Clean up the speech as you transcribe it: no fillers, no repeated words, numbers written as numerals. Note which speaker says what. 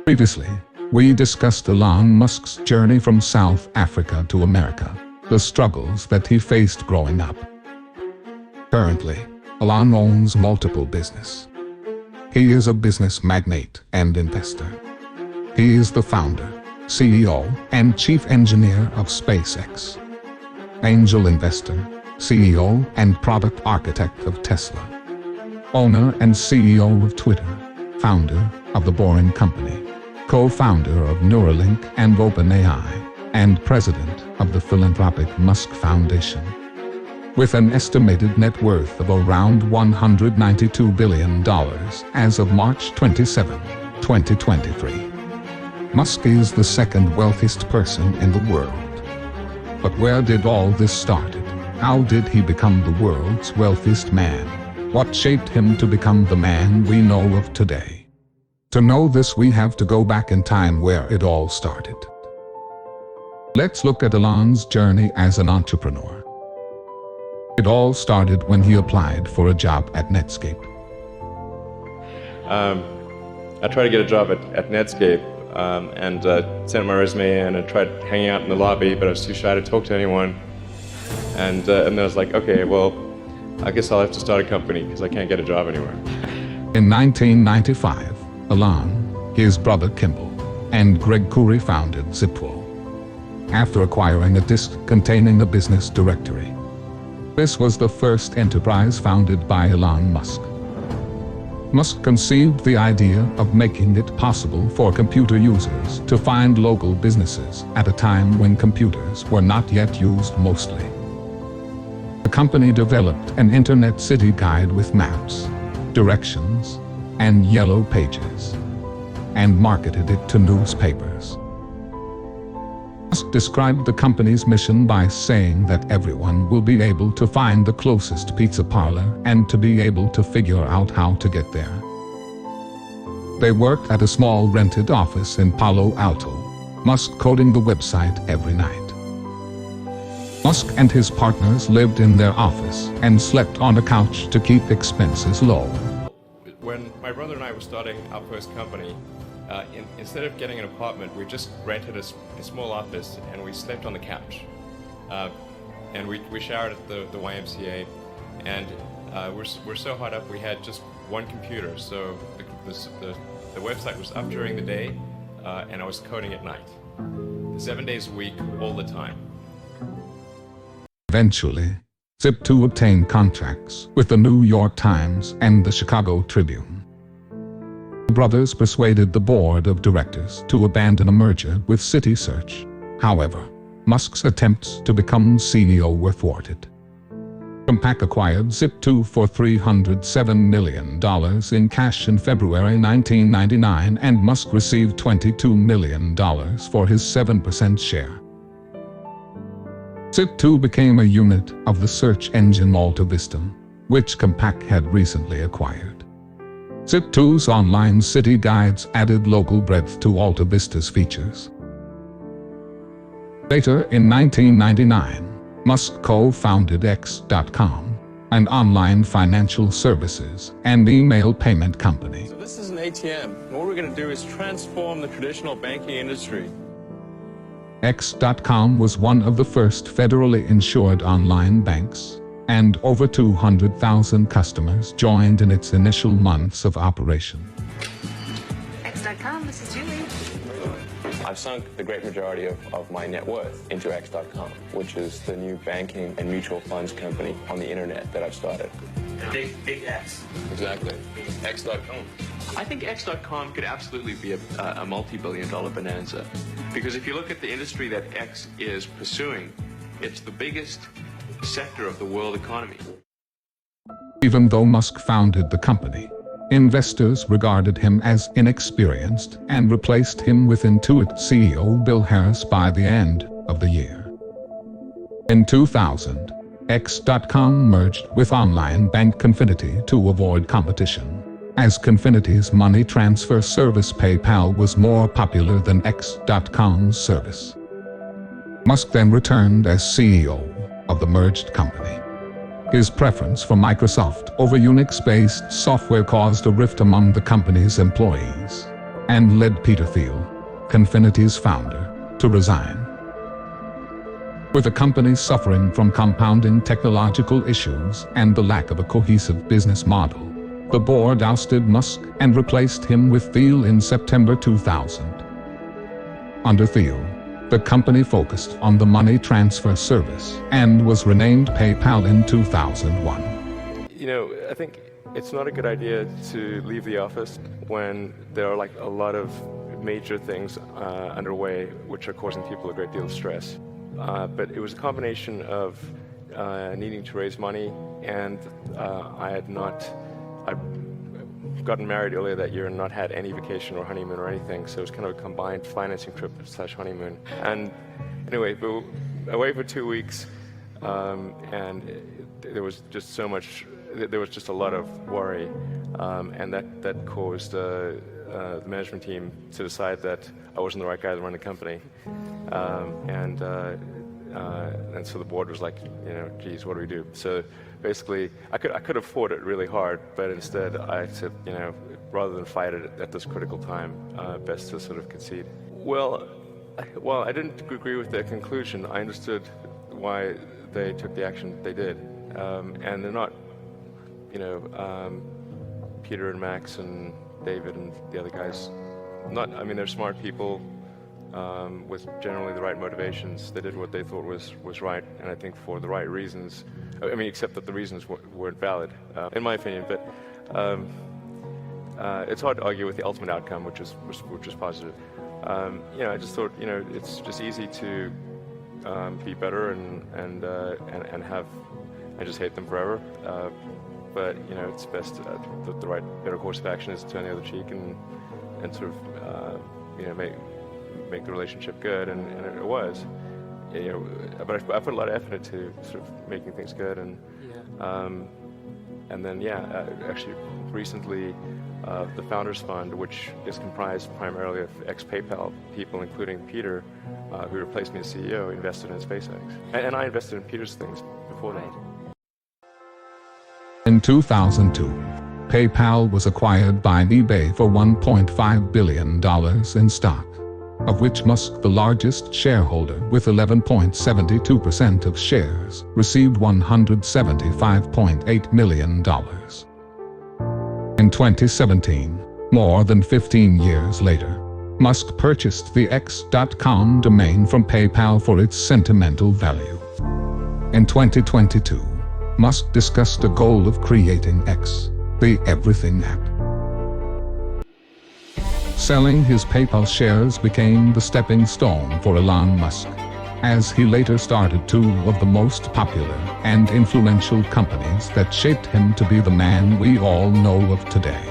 Speaker 1: Previously, we discussed Elon Musk's journey from South Africa to America, the struggles that he faced growing up. Currently, Elon owns multiple businesses. He is a business magnate and investor. He is the founder, CEO, and chief engineer of SpaceX. Angel investor, CEO and product architect of Tesla. Owner and CEO of Twitter. Founder of The Boring Company. Co-founder of Neuralink and OpenAI. And president of the philanthropic Musk Foundation. With an estimated net worth of around $192 billion as of March 27, 2023. Musk is the second wealthiest person in the world. But where did all this start? How did he become the world's wealthiest man? What shaped him to become the man we know of today? To know this, we have to go back in time where it all started. Let's look at Elon's journey as an entrepreneur. It all started when he applied for a job at Netscape.
Speaker 2: I tried to get a job at Netscape and sent my resume in, and I tried hanging out in the lobby, but I was too shy to talk to anyone. And then I was like, okay, well, I guess I'll have to start a company because I can't get a job anywhere.
Speaker 1: In 1995, Elon, his brother Kimball, and Greg Kouri founded zip2. After acquiring a disk containing a business directory. This was the first enterprise founded by Elon Musk. Musk conceived the idea of making it possible for computer users to find local businesses at a time when computers were not yet used mostly. The company developed an internet city guide with maps, directions, and yellow pages, and marketed it to newspapers. Musk described the company's mission by saying that everyone will be able to find the closest pizza parlor and to be able to figure out how to get there. They worked at a small rented office in Palo Alto, Musk coding the website every night. Musk and his partners lived in their office and slept on a couch to keep expenses low.
Speaker 2: When my brother and I were starting our first company, instead of getting an apartment, we just rented a small office and we slept on the couch. And we showered at the YMCA, and we're so hot up we had just one computer, so the website was up during the day and I was coding at night. 7 days a week, all the time.
Speaker 1: Eventually, zip2 obtained contracts with the New York Times and the Chicago Tribune. The brothers persuaded the board of directors to abandon a merger with CitySearch. However, Musk's attempts to become CEO were thwarted. Compaq acquired zip2 for $307 million in cash in February 1999, and Musk received $22 million for his 7% share. zip2 became a unit of the search engine Alta Vista, which Compaq had recently acquired. zip2's online city guides added local breadth to Alta Vista's features. Later in 1999, Musk co-founded X.com, an online financial services and email payment company.
Speaker 3: So this is an ATM. What we're going to do is transform the traditional banking industry.
Speaker 1: X.com was one of the first federally insured online banks, and over 200,000 customers joined in its initial months of operation.
Speaker 4: X.com, this is Julie.
Speaker 3: I've sunk the great majority of my net worth into X.com, which is the new banking and mutual funds company on the internet that I've started.
Speaker 4: Big X.
Speaker 3: Exactly. X.com.
Speaker 5: I think X.com could absolutely be a multi-billion-dollar bonanza. Because if you look at the industry that X is pursuing, it's the biggest sector of the world economy.
Speaker 1: Even though Musk founded the company, investors regarded him as inexperienced and replaced him with Intuit CEO Bill Harris by the end of the year. In 2000, X.com merged with online bank Confinity to avoid competition, as Confinity's money transfer service PayPal was more popular than X.com's service. Musk then returned as CEO of the merged company. His preference for Microsoft over Unix-based software caused a rift among the company's employees. and led Peter Thiel, Confinity's founder, to resign. With the company suffering from compounding technological issues and the lack of a cohesive business model, the board ousted Musk and replaced him with Thiel in September 2000. Under Thiel, the company focused on the money transfer service and was renamed PayPal in 2001.
Speaker 2: You know, I think it's not a good idea to leave the office when there are like a lot of major things underway which are causing people a great deal of stress. But it was a combination of needing to raise money, and I'd gotten married earlier that year and not had any vacation or honeymoon or anything, so it was kind of a combined financing trip / honeymoon. And anyway, we were away for 2 weeks, and there was just so much, there was just a lot of worry, and that caused the management team to decide that I wasn't the right guy to run the company. And so the board was like, you know, geez, what do we do? So basically, I could have fought it really hard, but instead I said, you know, rather than fight it at this critical time, best to sort of concede. Well, I didn't agree with their conclusion. I understood why they took the action they did, and they're not, you know, Peter and Max and David and the other guys. I mean, they're smart people. With generally the right motivations. They did what they thought was right, and I think for the right reasons. I mean, except that the reasons weren't valid, in my opinion. But it's hard to argue with the ultimate outcome, which is positive. You know, I just thought, you know, it's just easy to be better and just hate them forever. But you know, it's best the right better course of action is to turn the other cheek and sort of you know, make the relationship good, and it was, you know, but I put a lot of effort into sort of making things good, and then actually recently the Founders Fund, which is comprised primarily of ex-PayPal people, including Peter, who replaced me as CEO, invested in SpaceX, and I invested in Peter's things before that.
Speaker 1: In 2002, PayPal was acquired by eBay for $1.5 billion in stock, of which Musk, the largest shareholder with 11.72% of shares, received $175.8 million. In 2017, more than 15 years later, Musk purchased the X.com domain from PayPal for its sentimental value. In 2022, Musk discussed a goal of creating X, the Everything app. Selling his PayPal shares became the stepping stone for Elon Musk, as he later started two of the most popular and influential companies that shaped him to be the man we all know of today.